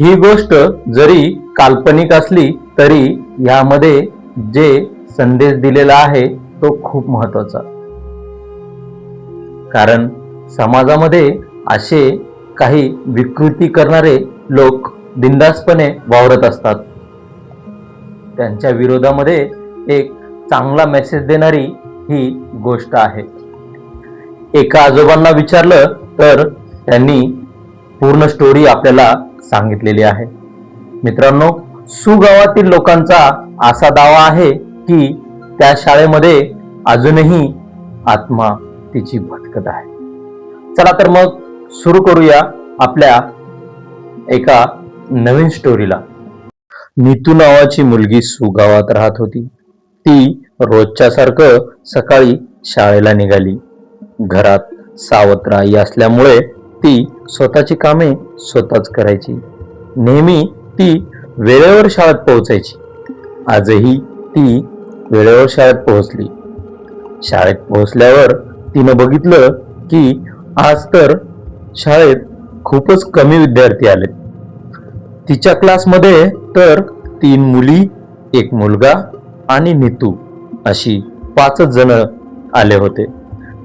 ही गोष्ट जरी काल्पनिक असली तरी यामध्ये जे संदेश दिलेला आहे तो खूप महत्वाचा. कारण समाजामध्ये असे काही विकृती करणारे लोक बिनधास्तपणे वावरत असतात. त्यांच्या विरोधामध्ये एक चांगला मेसेज देणारी ही गोष्ट आहे. एका आजोबांना विचारलं तर त्यांनी पूर्ण स्टोरी आपल्याला सांगितलेली आहे. मित्रांनो, सुगावातील लोकांचा असा दावा आहे की त्या शाळेमध्ये अजूनही आत्मा तिची भटकत आहे. चला तर मग सुरू करूया आपल्या एका नवीन स्टोरीला. नीतू नावाची मुलगी सुगावात राहत होती. ती रोजच्या सारखं सकाळी शाळेला निघाली. घरात सावत्र आई असल्यामुळे ती स्वतःची कामे स्वतःच करायची. नेहमी ती वेळेवर शाळेत पोहोचायची. आजही ती वेळेवर शाळेत पोहोचली. शाळेत पोहोचल्यावर तिनं बघितलं की आज तर शाळेत खूपच कमी विद्यार्थी आलेत. तिच्या क्लासमध्ये तर 3 मुली, 1 मुलगा आणि नीतू अशी 5 जण आले होते.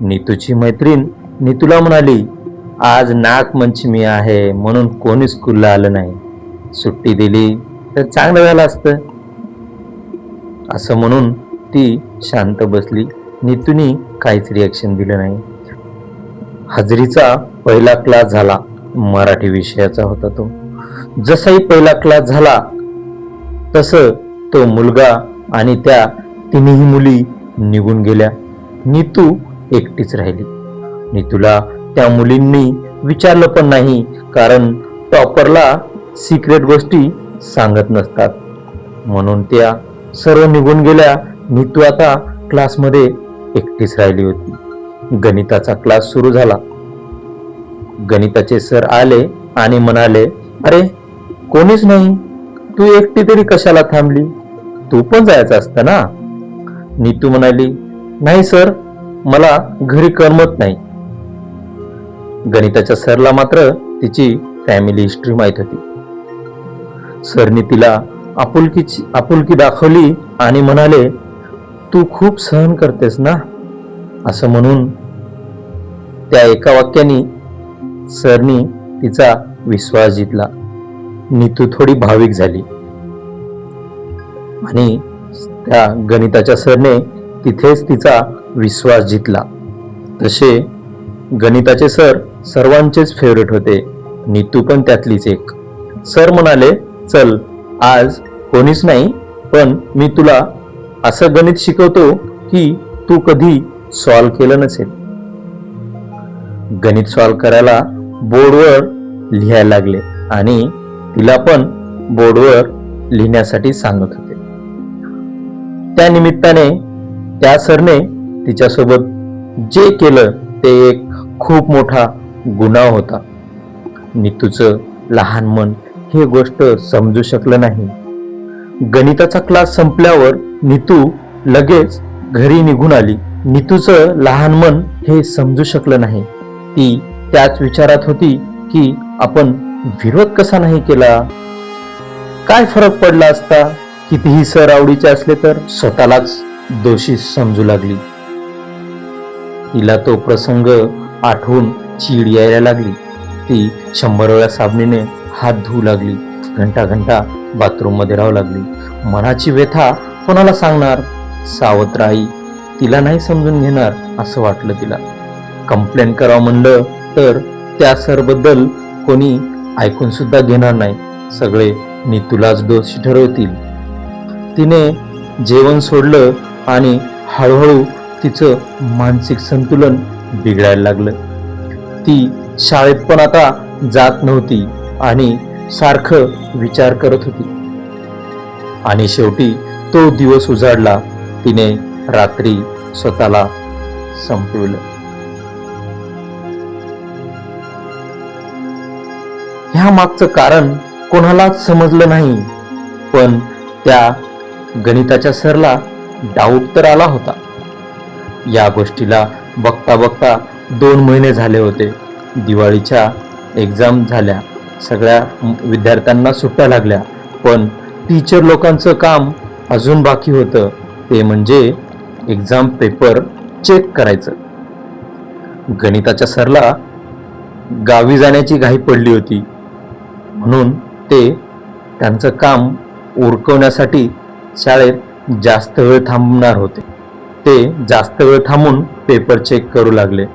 नीतूची मैत्रीण नीतूला म्हणाली, आज नागपंचमी आहे म्हणून कोणी स्कूलला आलं नाही. सुट्टी दिली तर चांगलं झालं असतं. असं म्हणून ती शांत बसली. नीतूनी काहीच रिॲक्शन दिलं नाही. हजेरीचा पहिला क्लास झाला. मराठी विषयाचा होता तो. जसाही पहिला क्लास झाला तसं तो मुलगा आणि त्या 3ही मुली निघून गेल्या. नीतू एकटीच राहिली. नीतूला त्या मुलींनी विचारलं पण नाही, कारण टॉपरला सिक्रेट गोष्टी सांगत नसतात. म्हणून त्या सर्व निघून गेल्या. नीतू आता क्लासमध्ये एकटीच राहिली होती. गणिताचा क्लास सुरू झाला. गणिताचे सर आले आणि म्हणाले, अरे कोणीच नाही, तू एकटी तरी कशाला थांबली? तू पण जायचं असतं ना. नीतू म्हणाली, नाही सर, मला घरी करमत नाही. गणिताच्या सरला मात्र तिची फॅमिली हिस्ट्री माहित होती. सरनी तिला आपुलकी दाखवली आणि म्हणाले, तू खूप सहन करतेस ना. असं म्हणून त्या एका वाक्याने सरनी तिचा विश्वास जिंकला. नीतू थोडी भाविक झाली आणि त्या गणिताच्या सरने तिथेच तिचा विश्वास जिंकला. तसे गणिताचे सर सर्वांचेच फेवरेट होते. नीतू पण त्यातलीच एक. सर म्हणाले, चल आज कोणीच नाही, पण मी तुला असं गणित शिकवतो की तू कधी सॉल्व केलं नसेल. गणित सॉल्व करायला बोर्डवर लिहायला लागले आणि तिला पण बोर्डवर लिहिण्यासाठी सांगत होते. त्या निमित्ताने त्या सरने तिच्यासोबत जे केलं ते एक खूप मोठा गुन्हा होता. नीतूचं लहान मन ही गोष्ट समजू शकलं नाही. गणिताचा क्लास संपल्यावर नीतू लगेच घरी निघून आली. नीतूचं लहान मन हे समजू शकलं नाही. ती त्याच विचारात होती की आपण विरोध कसा नाही केला? काय फरक पडला असता? कितीही सर आवडीचे असले तर? स्वतःलाच दोषी समजू लागली. तिला तो प्रसंग आठवून चीड यायला लागली. ती 100 वेळा साबणीने हात धुवू लागली. घंटा बाथरूम मध्ये राहू लागली. मनाची व्यथा कोणाला सांगणार? सावत्र आई तिला नाही समजून घेणार असं वाटलं तिला. कंप्लेन करावं म्हणलं तर त्या सरबद्दल कोणी ऐकून सुद्धा घेणार नाही. सगळे नीतूलाच दोषी ठरवतील. तिने जेवण सोडलं आणि हळूहळू तिचं मानसिक संतुलन बिघडायला लागलं. ती शाळेत पण आता जात नव्हती आणि सारखं विचार करत होती. आणि शेवटी तो दिवस उजाडला. तिने रात्री स्वतःला संपवलं. ह्या मागचं कारण कोणालाच समजलं नाही, पण त्या गणिताच्या सरला डाऊट तर आला होता. या गोष्टीला बघता बघता 2 महिने झाले होते. दिवाळीच्या एक्झाम झाल्या सगळ्या विद्यार्थ्यांना सुट्ट्या लागल्या, पण टीचर लोकांचं काम अजून बाकी होतं, ते म्हणजे एक्झाम पेपर चेक करायचं. गणिताच्या सरला गावी जाण्याची घाई पडली होती, म्हणून ते त्यांचं काम उरकवण्यासाठी शाळेत जास्त वेळ थांबणार होते. ते जास्त वेळ थांबून पेपर चेक करू लागले.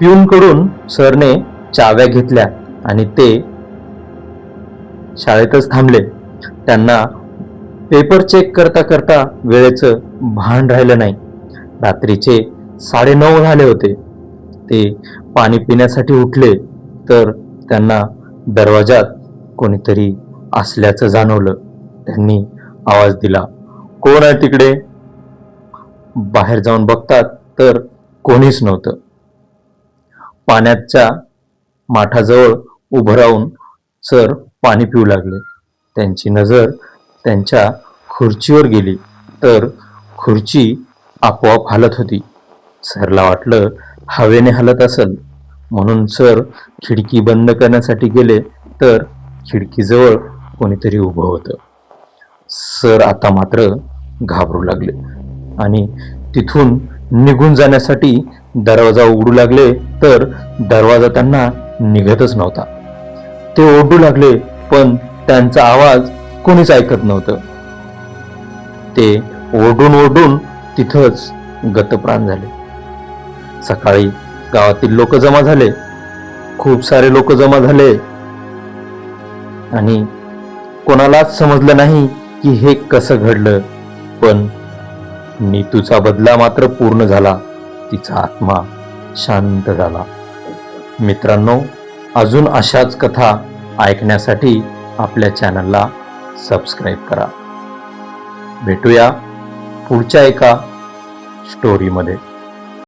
पिऊनकडून सरने चाव्या घेतल्या आणि ते शाळेतच थांबले. त्यांना पेपर चेक करता करता वेळेचं भान राहिलं नाही. रात्रीचे 9:30 झाले होते. ते पाणी पिण्यासाठी उठले तर त्यांना दरवाजात कोणीतरी असल्याचं जाणवलं. त्यांनी आवाज दिला, "कोण आहे तिकडे?" बाहेर जाऊन बघतात तर कोणीच नव्हतं. पाण्याच्या माठाजवळ उभं राहून सर पाणी पिऊ लागले. त्यांची नजर त्यांच्या खुर्चीवर गेली तर खुर्ची आपोआप हलत होती. सरला वाटलं हवेने हलत असेल, म्हणून सर खिडकी बंद करण्यासाठी गेले तर खिडकीजवळ कोणीतरी उभं होतं. सर आता मात्र घाबरू लागले आणि तिथून निघून जाण्यासाठी दरवाजा उघडू लागले तर दरवाजा त्यांना निघतच नव्हता. ते ओरडू लागले, पण त्यांचा आवाज कोणीच ऐकत नव्हतं. ते ओरडून ओरडून तिथंच गतप्राण झाले. सकाळी गावातील लोक जमा झाले. खूप सारे लोक जमा झाले आणि कोणालाच समजलं नाही की हे कसं घडलं. पण नीतूचा बदला मात्र पूर्ण झाला. तिचा आत्मा शांत झाला. मित्रांनो, अजून अशाच कथा ऐकण्यासाठी आपल्या चॅनलला सबस्क्राईब करा. भेटूया पुढच्या एका स्टोरीमध्ये.